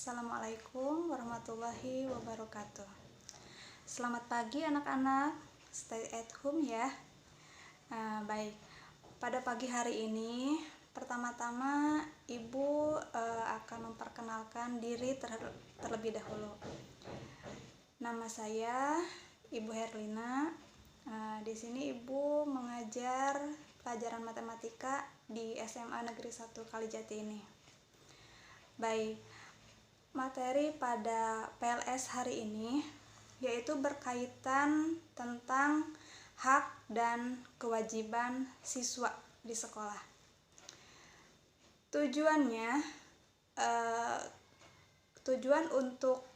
Assalamualaikum warahmatullahi wabarakatuh. Selamat pagi anak-anak, stay at home ya. Baik, pada pagi hari ini pertama-tama Ibu akan memperkenalkan diri terlebih dahulu. Nama saya Ibu Herlina. Di sini Ibu mengajar pelajaran matematika di SMA Negeri 1 Kalijati ini. Baik, materi pada PLS hari ini yaitu berkaitan tentang hak dan kewajiban siswa di sekolah. Tujuan untuk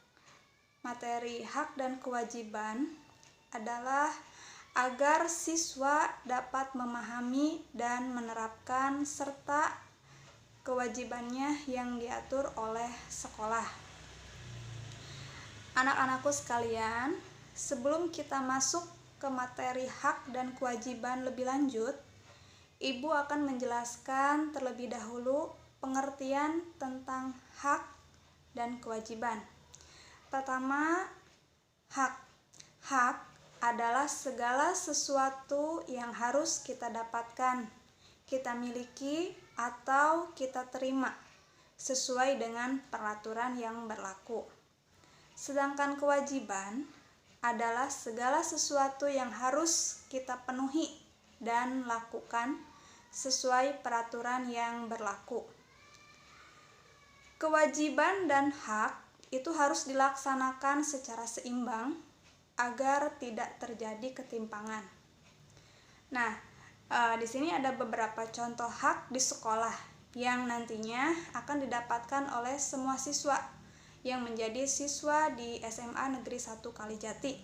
materi hak dan kewajiban adalah agar siswa dapat memahami dan menerapkan serta kewajibannya yang diatur oleh sekolah. Anak-anakku sekalian, sebelum kita masuk ke materi hak dan kewajiban lebih lanjut, Ibu akan menjelaskan terlebih dahulu pengertian tentang hak dan kewajiban. Pertama, hak. Hak adalah segala sesuatu yang harus kita dapatkan, kita miliki, atau kita terima sesuai dengan peraturan yang berlaku. Sedangkan kewajiban adalah segala sesuatu yang harus kita penuhi dan lakukan sesuai peraturan yang berlaku. Kewajiban dan hak itu harus dilaksanakan secara seimbang agar tidak terjadi ketimpangan. Nah, di sini ada beberapa contoh hak di sekolah yang nantinya akan didapatkan oleh semua siswa yang menjadi siswa di SMA Negeri 1 Kalijati.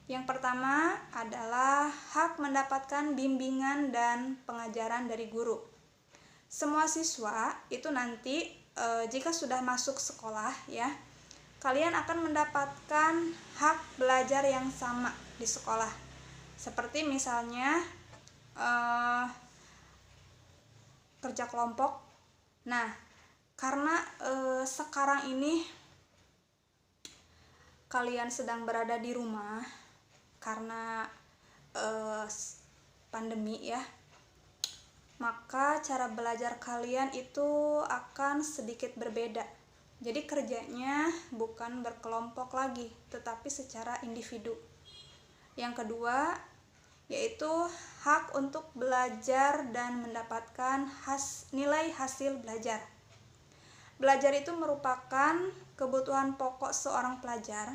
Yang pertama adalah hak mendapatkan bimbingan dan pengajaran dari guru. Semua siswa itu nanti jika sudah masuk sekolah ya, kalian akan mendapatkan hak belajar yang sama di sekolah. Seperti misalnya kerja kelompok. Nah, karena sekarang ini kalian sedang berada di rumah karena pandemi ya, maka cara belajar kalian itu akan sedikit berbeda. Jadi kerjanya bukan berkelompok lagi, tetapi secara individu. Yang kedua yaitu hak untuk belajar dan mendapatkan nilai hasil belajar. Belajar itu merupakan kebutuhan pokok seorang pelajar.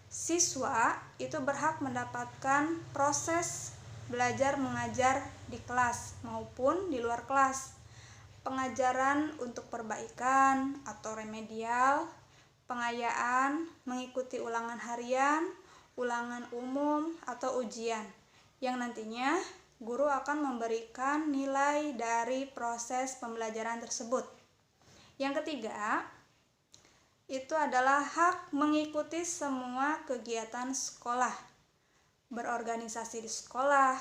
Siswa itu berhak mendapatkan proses belajar mengajar di kelas maupun di luar kelas, pengajaran untuk perbaikan atau remedial, pengayaan, mengikuti ulangan harian, ulangan umum, atau ujian, yang nantinya guru akan memberikan nilai dari proses pembelajaran tersebut. Yang ketiga, itu adalah hak mengikuti semua kegiatan sekolah, berorganisasi di sekolah,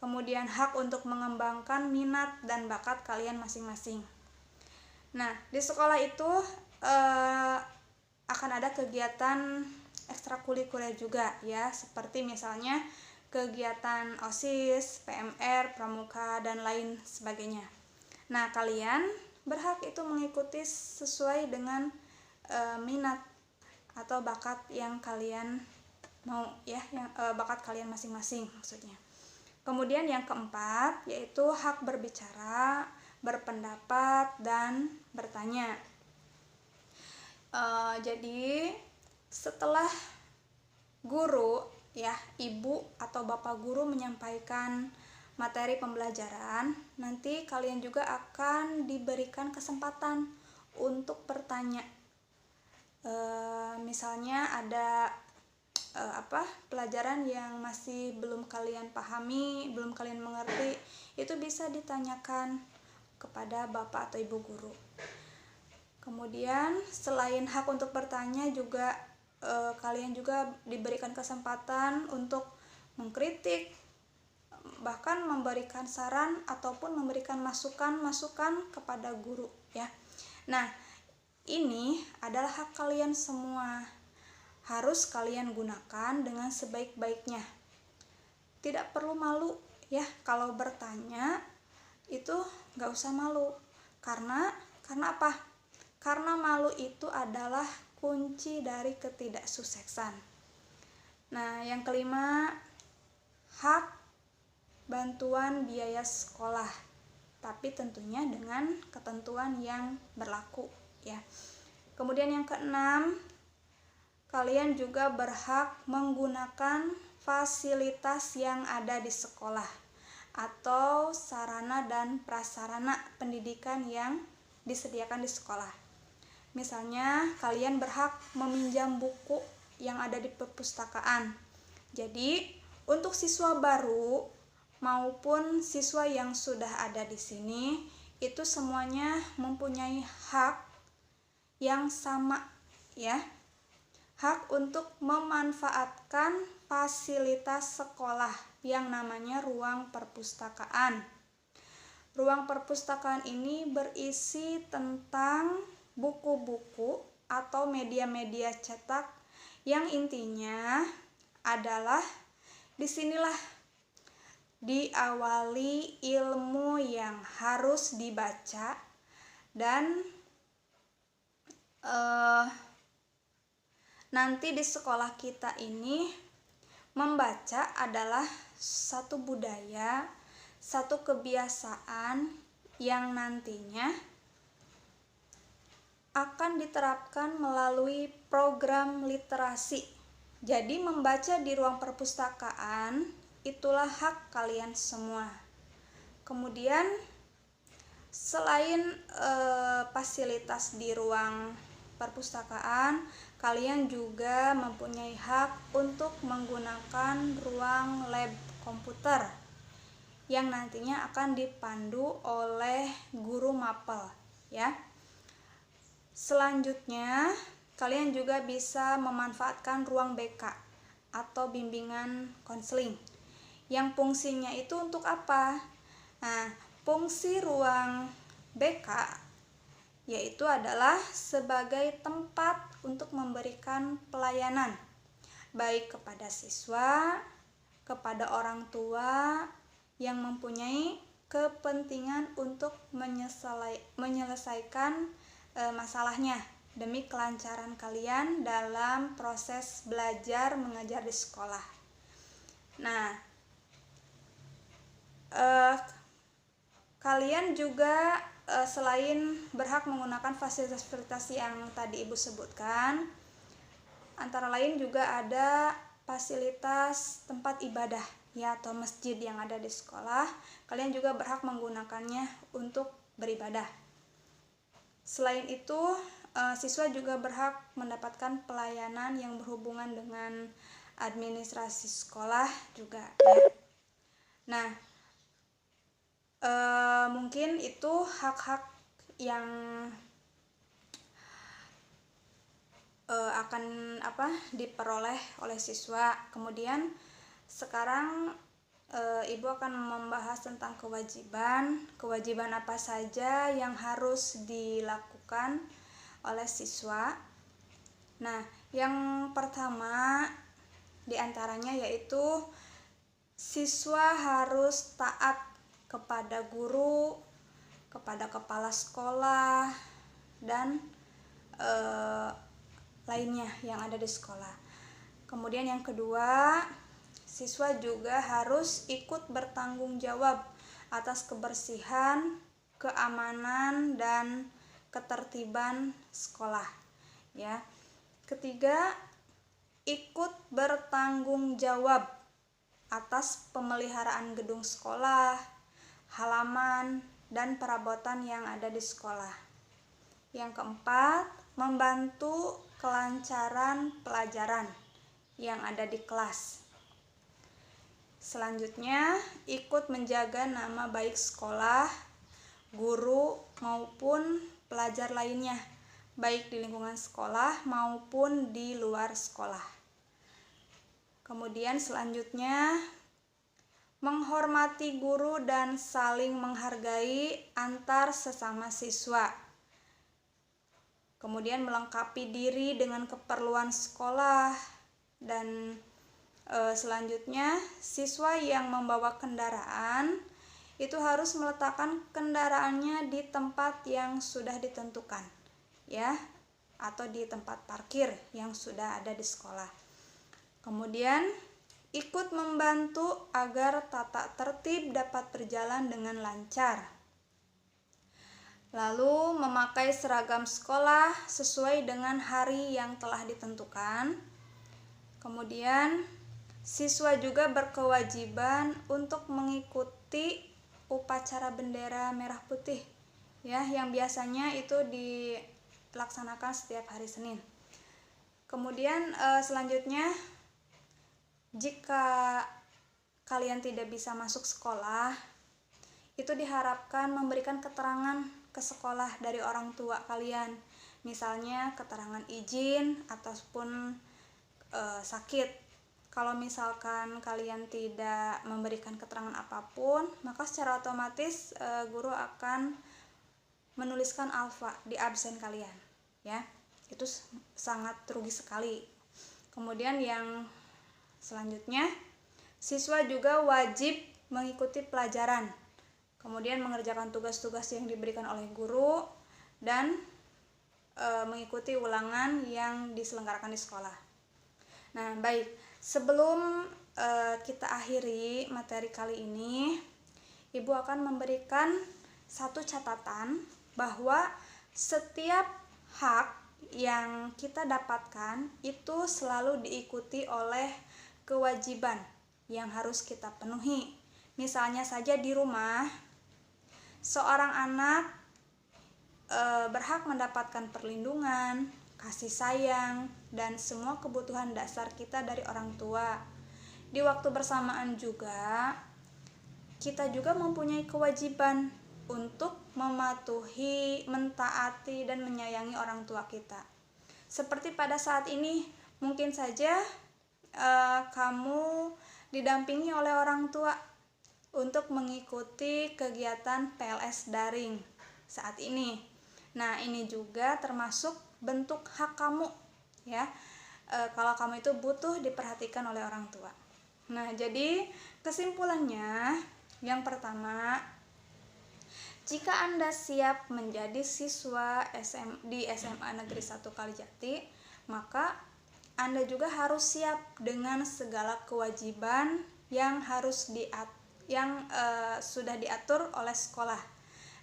kemudian hak untuk mengembangkan minat dan bakat kalian masing-masing. Nah, di sekolah itu akan ada kegiatan ekstrakurikuler juga ya, seperti misalnya kegiatan OSIS, PMR, Pramuka, dan lain sebagainya. Nah, kalian berhak itu mengikuti sesuai dengan minat atau bakat yang kalian mau ya, bakat kalian masing-masing maksudnya. Kemudian yang keempat yaitu hak berbicara, berpendapat, dan bertanya. Jadi setelah guru ya, ibu atau bapak guru menyampaikan materi pembelajaran, nanti kalian juga akan diberikan kesempatan untuk bertanya. Misalnya ada pelajaran yang masih belum kalian pahami, belum kalian mengerti, itu bisa ditanyakan kepada bapak atau ibu guru. Kemudian selain hak untuk bertanya juga kalian juga diberikan kesempatan untuk mengkritik, bahkan memberikan saran ataupun memberikan masukan kepada guru ya. Nah, ini adalah hak kalian semua. Harus kalian gunakan dengan sebaik-baiknya. Tidak perlu malu ya, kalau bertanya itu gak usah malu. Karena apa? Karena malu itu adalah kunci dari ketidaksuksesan. Nah, yang kelima, hak bantuan biaya sekolah, tapi tentunya dengan ketentuan yang berlaku ya. Kemudian yang keenam, kalian juga berhak menggunakan fasilitas yang ada di sekolah atau sarana dan prasarana pendidikan yang disediakan di sekolah. Misalnya, kalian berhak meminjam buku yang ada di perpustakaan. Jadi, untuk siswa baru maupun siswa yang sudah ada di sini, itu semuanya mempunyai hak yang sama ya. Hak untuk memanfaatkan fasilitas sekolah yang namanya ruang perpustakaan. Ruang perpustakaan ini berisi tentang buku-buku atau media-media cetak yang intinya adalah disinilah diawali ilmu yang harus dibaca dan nanti di sekolah kita ini membaca adalah satu budaya, satu kebiasaan yang nantinya akan diterapkan melalui program literasi. Jadi membaca di ruang perpustakaan itulah hak kalian semua. Kemudian selain fasilitas di ruang perpustakaan, kalian juga mempunyai hak untuk menggunakan ruang lab komputer yang nantinya akan dipandu oleh guru mapel ya. Selanjutnya, kalian juga bisa memanfaatkan ruang BK atau bimbingan konseling. Yang fungsinya itu untuk apa? Nah, fungsi ruang BK yaitu adalah sebagai tempat untuk memberikan pelayanan baik kepada siswa, kepada orang tua yang mempunyai kepentingan untuk menyelesaikan masalahnya demi kelancaran kalian dalam proses belajar mengajar di sekolah. Nah, kalian juga selain berhak menggunakan fasilitas-fasilitas yang tadi Ibu sebutkan, antara lain juga ada fasilitas tempat ibadah ya atau masjid yang ada di sekolah. Kalian juga berhak menggunakannya untuk beribadah. Selain itu, siswa juga berhak mendapatkan pelayanan yang berhubungan dengan administrasi sekolah juga ya. Nah, mungkin itu hak-hak yang akan diperoleh oleh siswa. Kemudian sekarang Ibu akan membahas tentang kewajiban apa saja yang harus dilakukan oleh siswa. Nah, yang pertama diantaranya yaitu siswa harus taat kepada guru, kepada kepala sekolah, dan lainnya yang ada di sekolah. Kemudian yang kedua, siswa juga harus ikut bertanggung jawab atas kebersihan, keamanan, dan ketertiban sekolah ya. Ketiga, ikut bertanggung jawab atas pemeliharaan gedung sekolah, halaman, dan perabotan yang ada di sekolah. Yang keempat, membantu kelancaran pelajaran yang ada di kelas. Selanjutnya, ikut menjaga nama baik sekolah, guru, maupun pelajar lainnya, baik di lingkungan sekolah maupun di luar sekolah. Kemudian selanjutnya, menghormati guru dan saling menghargai antar sesama siswa. kemudian melengkapi diri dengan keperluan sekolah, dan selanjutnya siswa yang membawa kendaraan itu harus meletakkan kendaraannya di tempat yang sudah ditentukan, ya, atau di tempat parkir yang sudah ada di sekolah. Kemudian ikut membantu agar tata tertib dapat berjalan dengan lancar. Lalu memakai seragam sekolah sesuai dengan hari yang telah ditentukan. Kemudian siswa juga berkewajiban untuk mengikuti upacara bendera merah putih, ya, yang biasanya itu dilaksanakan setiap hari Senin. Kemudian selanjutnya, jika kalian tidak bisa masuk sekolah, itu diharapkan memberikan keterangan ke sekolah dari orang tua kalian, misalnya keterangan izin ataupun sakit. Kalau misalkan kalian tidak memberikan keterangan apapun, maka secara otomatis guru akan menuliskan alfa di absen kalian, ya. Itu sangat rugi sekali. Kemudian yang selanjutnya, siswa juga wajib mengikuti pelajaran, kemudian mengerjakan tugas-tugas yang diberikan oleh guru, dan mengikuti ulangan yang diselenggarakan di sekolah. Nah, baik, sebelum kita akhiri materi kali ini, Ibu akan memberikan satu catatan bahwa setiap hak yang kita dapatkan itu selalu diikuti oleh kewajiban yang harus kita penuhi. Misalnya saja di rumah, seorang anak berhak mendapatkan perlindungan, kasih sayang, dan semua kebutuhan dasar kita dari orang tua. Di waktu bersamaan juga, kita juga mempunyai kewajiban untuk mematuhi, mentaati, dan menyayangi orang tua kita. Seperti pada saat ini, mungkin saja kamu didampingi oleh orang tua untuk mengikuti kegiatan PLS daring saat ini. Nah, ini juga termasuk bentuk hak kamu, ya. Kalau kamu itu butuh diperhatikan oleh orang tua. Nah, jadi kesimpulannya, yang pertama, jika Anda siap menjadi siswa di SMA Negeri 1 Kalijati, maka Anda juga harus siap dengan segala kewajiban yang sudah diatur oleh sekolah,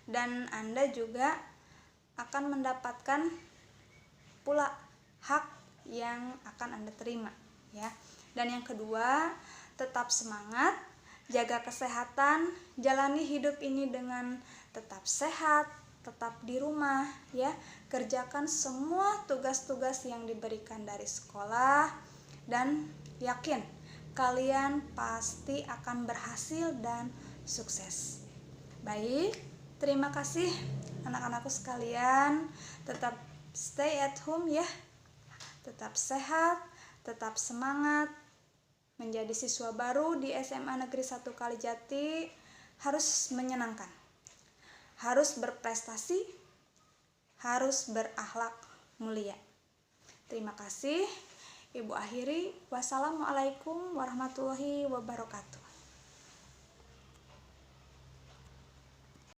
dan Anda juga akan mendapatkan pula hak yang akan Anda terima, ya. Dan yang kedua, tetap semangat, jaga kesehatan, jalani hidup ini dengan tetap sehat, tetap di rumah, ya. Kerjakan semua tugas-tugas yang diberikan dari sekolah, dan yakin kalian pasti akan berhasil dan sukses. Baik, terima kasih anak-anakku sekalian. Tetap stay at home, ya. Tetap sehat, tetap semangat. Menjadi siswa baru di SMA Negeri 1 Kalijati harus menyenangkan, harus berprestasi, harus berakhlak mulia. Terima kasih. Ibu akhiri. Wassalamualaikum warahmatullahi wabarakatuh.